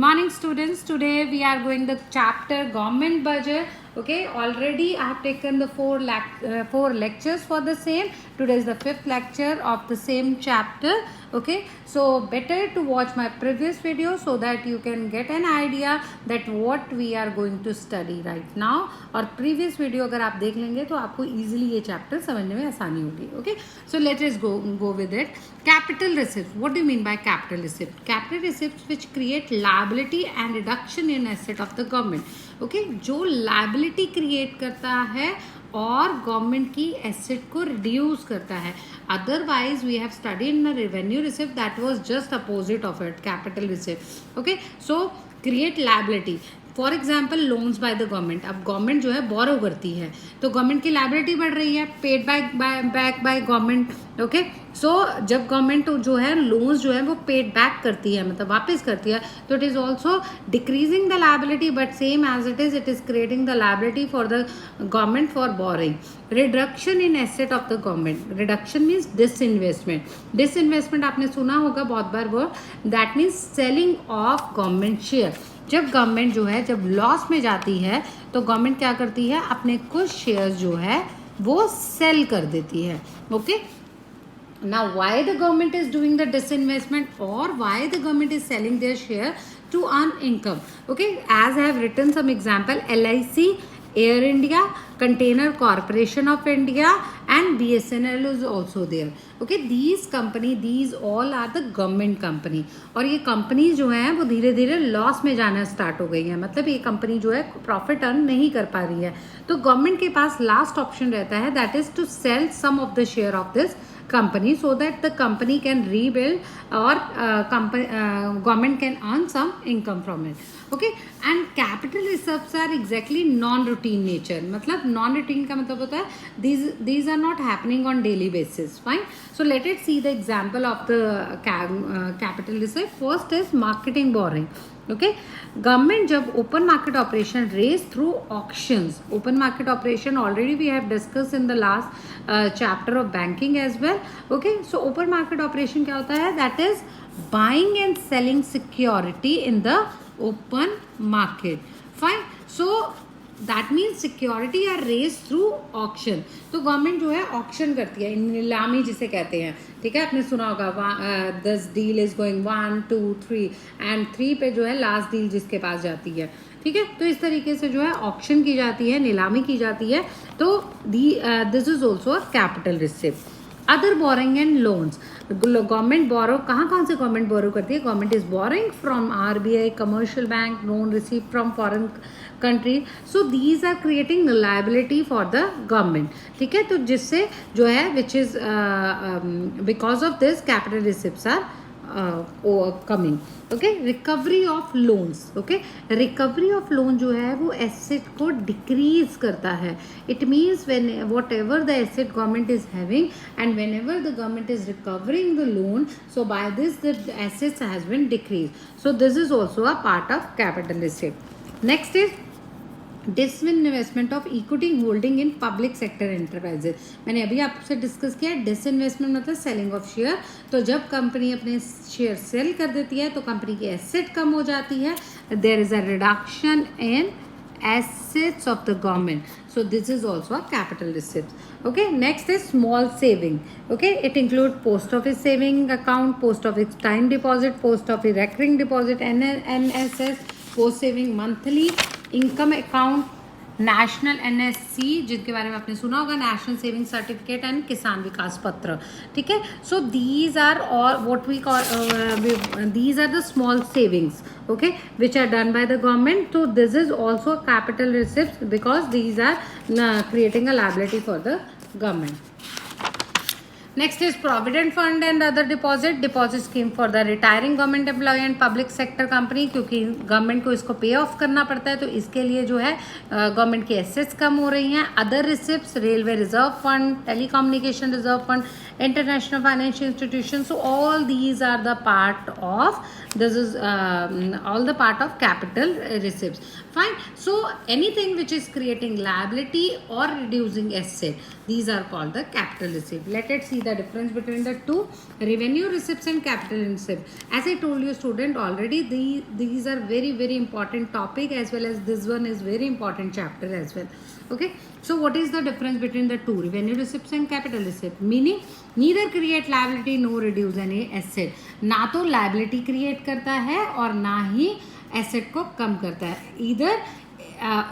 Morning students, today we are going the chapter government budget. Okay, already I have taken the four lectures for the same. Today is the fifth lecture of the same chapter. Okay, so better to watch my previous video so that you can get an idea that what we are going to study right now. और previous video अगर आप देख लेंगे तो आपको easily ये chapter समझने में आसानी होगी. Okay, so let us go with it. Capital receipts. What do you mean by capital receipts? Capital receipts which create liability and reduction in asset of the government. Okay, जो liability create करता है और government की asset को reduce करता है. Otherwise we have studied in revenue receipt that was just opposite of it, capital receipt. Okay, so create liability. For example loans by the government. अब government जो है बोरो करती है तो गवर्नमेंट की लायबिलिटी बढ़ रही है, paid back by government. Okay, so जब गवर्नमेंट जो है लोन्स जो है वो पेड बैक करती है, मतलब वापस करती है, तो it is also decreasing the liability but same as it is creating the liability for the government for borrowing. Reduction in asset of the government. Reduction means disinvestment. Disinvestment आपने सुना होगा बहुत बार वो, that means selling of government share. जब government जो है जब लॉस में जाती है तो गवर्नमेंट क्या करती है, अपने कुछ शेयर्स जो है वो सेल कर देती है. Okay, now why the government is doing the disinvestment or why the government is selling their share to earn income. Okay, as I have written some example, LIC, Air India, Container Corporation of India and BSNL is also there. Okay, these company, these all are the government company. और ये company जो है वो धीरे धीरे loss में जाना start हो गई है, मतलब ये कंपनी जो है प्रॉफिट अर्न नहीं कर पा रही है. तो गवर्नमेंट के पास लास्ट ऑप्शन रहता है, that is to sell some of the share of this company so that the company can rebuild or government can earn some income from it. Okay, and capital reserves are exactly non-routine nature. मतलब non-routine का मतलब होता है these are not happening on daily basis. Fine, so let us see the example of the capital reserve. First is marketing borrowing. Okay, government जब open market operation raise through auctions. Open market operation already we have discuss in the last chapter of banking as well. Okay, so open market operation क्या होता है, that is buying and selling security in the open market. Fine, so that means security are raise through auction. तो government जो है auction करती है, नीलामी जिसे कहते हैं. ठीक है, आपने सुना होगा this deal is going 1 2 3 and 3 पे जो है लास्ट डील जिसके पास जाती है. ठीक है, तो इस तरीके से जो है ऑक्शन की जाती है, नीलामी की जाती है. तो this is also a capital receipt. Other borrowing and loans. Government borrow कहाँ से गवर्नमेंट बोरो करती है, government is borrowing from RBI, commercial bank, loan receive from foreign country. So these are creating liability for the government. ठीक है, तो जिससे जो है which is because of this capital receipts are coming. Okay, recovery of loans. Okay, recovery of loan जो है वो asset को डिक्रीज करता है. It means when whatever the asset government is having and whenever the government is recovering the loan, so by this the assets has been decrease. So this is also a part of capital receipt. Next is disinvestment of equity holding in public sector enterprises. मैंने अभी आपसे discuss किया, disinvestment मतलब selling of share. तो जब company अपने share cell कर देती है तो कंपनी की एसेट कम हो जाती है, there is a reduction in assets of the government. So this is also a capital receipt. Okay, next is small saving. Okay, it include post office saving account, post office time deposit, post office recurring deposit, NSS, post saving monthly income account, national NSC जिनके बारे में आपने सुना होगा, national saving certificate and किसान विकास पत्र. ठीक है, so these are और what we call these are the small savings. Okay, which are done by the government. तो this is also capital receipt because these are creating a liability for the government. Next is provident fund and other deposit scheme for the retiring government employee and public sector company. क्योंकि government को इसको पे of करना पड़ता है तो इसके लिए जो है गवर्नमेंट की एसेट्स कम हो रही हैं. Other receipts, railway reserve fund, telecommunication reserve fund, international financial institution. So all these are the part of This is all the part of capital receipts. Fine. So anything which is creating liability or reducing asset, these are called the capital receipt. Let us see the difference between the two, revenue receipts and capital receipts. As I told you student already, these are very very important topic, as well as this one is very important chapter as well. Okay, so what is the difference between the two, revenue receipts and capital receipt? Meaning neither create liability nor reduce any asset. ना तो liability create करता है और ना ही asset को कम करता है. Either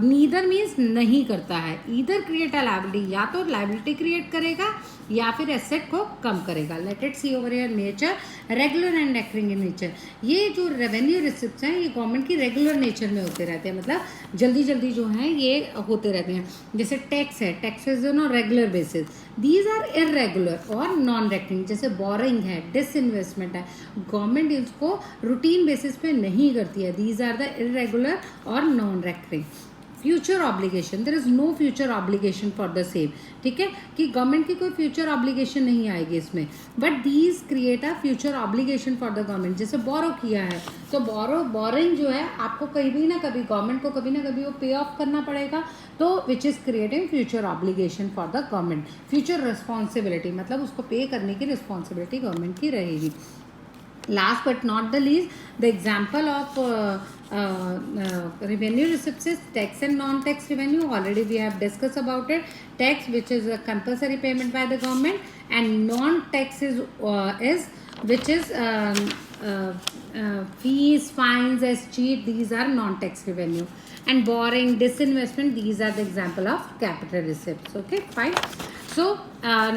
neither means नहीं करता है. ईदर क्रिएट अ लाइबिलिटी, या तो लाइबिलिटी क्रिएट करेगा या फिर एसेट को कम करेगा. Let it see over here nature, regular and recurring in nature. ये जो रेवेन्यू रिसिप्ट्स हैं ये गवर्नमेंट की रेगुलर नेचर में होते रहते हैं, मतलब जल्दी जल्दी जो हैं ये होते रहते हैं. जैसे टैक्स है, taxes on regular basis. These are irregular और नॉन रेकरिंग. जैसे बोरिंग है, डिसइन्वेस्टमेंट है, गवर्नमेंट इसको रूटीन बेसिस पे नहीं करती है. दीज आर द इरेगुलर और non recurring. Future obligation, there is no future obligation for the same. ठीक है, कि गवर्नमेंट की कोई फ्यूचर ऑब्लिगेशन नहीं आएगी इसमें, but these create a future obligation for the government. जैसे बोरो किया है तो बोरिंग जो है आपको कभी ना कभी गवर्नमेंट को कभी ना कभी वो पे ऑफ करना पड़ेगा, तो which is creating future obligation for the government. Future responsibility मतलब उसको पे करने की रिस्पॉन्सिबिलिटी गवर्नमेंट की रहेगी. Last but not the least, the example of revenue receipts is tax and non-tax revenue. Already we have discussed about it. Tax, which is a compulsory payment by the government, and non-tax is which is fees, fines, escheat. These are non-tax revenue. And borrowing, disinvestment, these are the example of capital receipts. Okay, fine. So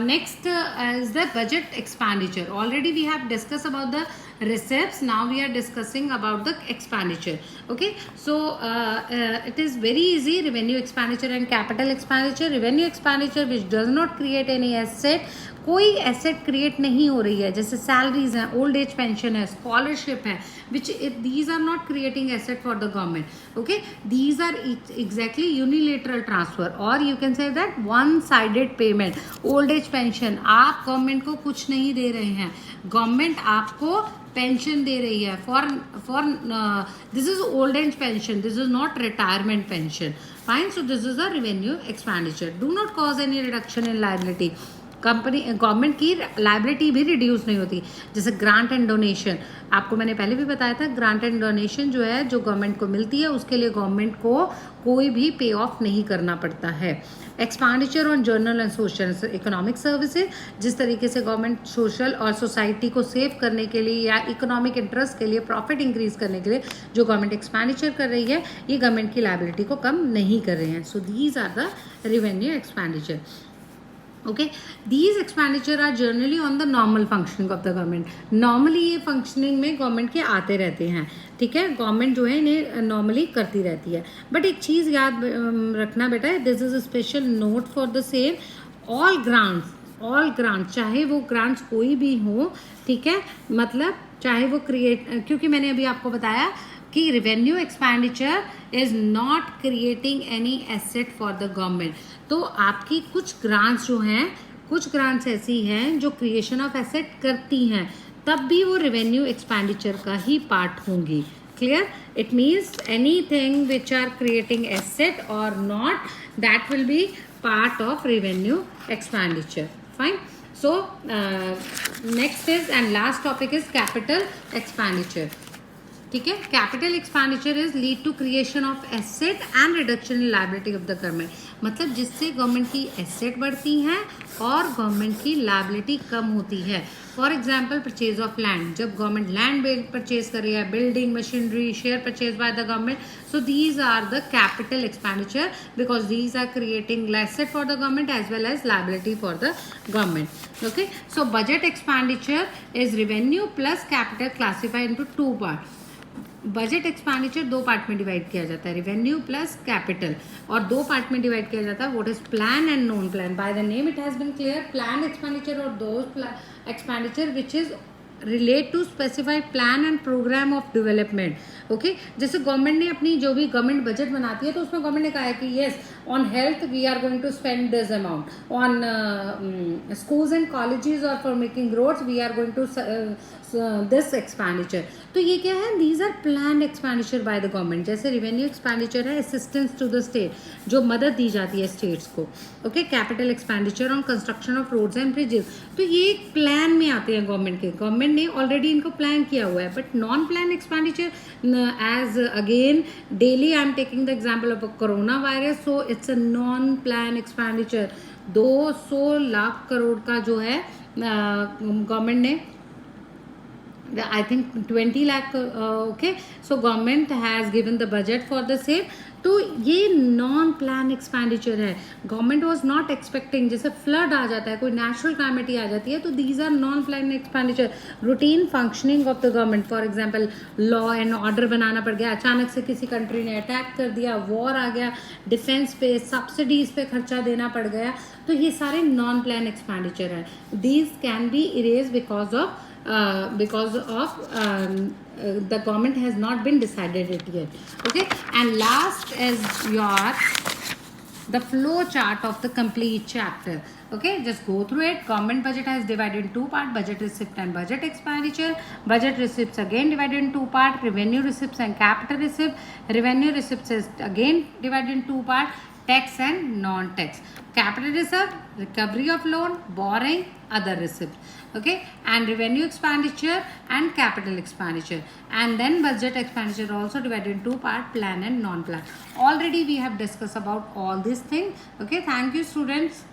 next is the budget expenditure. Already we have discussed about the receipts. Now we are discussing about the expenditure. Okay, so it is very easy. Revenue expenditure and capital expenditure. Revenue expenditure which does not create any asset, कोई asset create नहीं हो रही है. जैसे salaries हैं, old age pension है, scholarship है, which these are not creating asset for the government. Okay, these are exactly unilateral transfer, और you can say that one sided payment. Old age pension आप गवर्नमेंट को कुछ नहीं दे रहे हैं, गवर्नमेंट आपको पेंशन दे रही है for this is old age pension, this is not retirement pension. Fine. So this is a revenue expenditure. Do not cause any reduction in liability. Government की लाइबिलिटी भी रिड्यूस नहीं होती. जैसे ग्रांट एंड डोनेशन, आपको मैंने पहले भी बताया था, ग्रांट एंड डोनेशन जो है जो गवर्नमेंट को मिलती है उसके लिए गवर्नमेंट को कोई भी पे ऑफ नहीं करना पड़ता है. Expenditure on general and social economic services, जिस तरीके से गवर्नमेंट सोशल और सोसाइटी को सेव करने के लिए या इकोनॉमिक इंटरेस्ट के लिए, प्रॉफिट इंक्रीज करने के लिए जो गवर्नमेंट एक्सपेंडिचर कर रही है, ये गवर्नमेंट की लाइबिलिटी को कम नहीं कर रहे हैं. So these are the revenue expenditure. Okay, these expenditure are generally on the normal functioning of the government. Normally ये फंक्शनिंग में गवर्नमेंट के आते रहते हैं. ठीक है, गवर्नमेंट जो है इन्हें नॉर्मली करती रहती है. बट एक चीज़ याद रखना बेटा, this is a special note for the same. All grants चाहे वो ग्रांट्स कोई भी हो, ठीक है, मतलब चाहे वो क्रिएट, क्योंकि मैंने अभी आपको बताया कि revenue expenditure is not creating any asset for the government. तो आपकी कुछ ग्रांट्स जो हैं, कुछ ग्रांट्स ऐसी हैं जो क्रिएशन ऑफ एसेट करती हैं, तब भी वो रेवेन्यू एक्सपेंडिचर का ही पार्ट होंगी. Clear? It means anything which are creating asset और not, that will be part of revenue expenditure. Fine. So next is and last topic is capital expenditure. ठीक है, capital expenditure is lead to creation of asset and reduction in liability of the government. मतलब जिससे government की asset बढ़ती हैं और government की liability कम होती है. For example purchase of land, जब गवर्नमेंट लैंड परचेज कर रही है, building, machinery, share purchase by the government, so these are the capital expenditure because these are creating asset for the government as well as liability for the government. Okay, so budget expenditure is revenue plus capital classified into two part. Budget expenditure दो part में divide किया जाता है, revenue plus capital, और दो part में divide किया जाता है. What is plan and non plan. By the name it has been clear, plan expenditure और those expenditure which is relate to specified plan and programme of development. Okay, जैसे government ने अपनी जो भी गवर्नमेंट बजट बनाती है तो उसमें गवर्नमेंट ने कहा है कि yes on health we are going to spend this amount, on schools and colleges और for making roads we are going to this expenditure. तो ये क्या है, these are plan expenditure by the government. जैसे रेवेन्यू एक्सपेंडिचर है assistance to the state, जो मदद दी जाती है स्टेट्स को. Okay, capital expenditure on construction of roads and bridges, तो ये एक प्लान में आते हैं गवर्नमेंट के. गवर्नमेंट ने ऑलरेडी इनको प्लान किया हुआ है. But non plan expenditure, as again daily I am taking the example of corona virus, so it's a non plan expenditure. 200 lakh crore का जो है गवर्नमेंट ने, I think 20 lakh, okay, so government has given the budget for the same. तो ये non plan expenditure है. Government was not expecting, जैसे flood आ जाता है, कोई नेचुरल कैलेमिटी आ जाती है, तो these are non plan expenditure. Routine functioning of the government, for example law and order बनाना पड़ गया, अचानक से किसी कंट्री ने अटैक कर दिया, वॉर आ गया, डिफेंस पे, सब्सिडीज पे खर्चा देना पड़ गया, तो ये सारे नॉन प्लान एक्सपेंडिचर है. These can be erase because of the government has not been decided it yet. Okay, and last is your the flow chart of the complete chapter. Okay, just go through it. Government budget has divided in two parts: budget receipt and budget expenditure. Budget receipts again divided in two parts: revenue receipts and capital receipt. Revenue receipts is again divided in two parts: tax and non-tax. Capital reserve, recovery of loan, borrowing, other receipts. Okay, and revenue expenditure and capital expenditure, and then budget expenditure also divided in two parts: plan and non-plan. Already we have discussed about all these things. Okay, thank you students.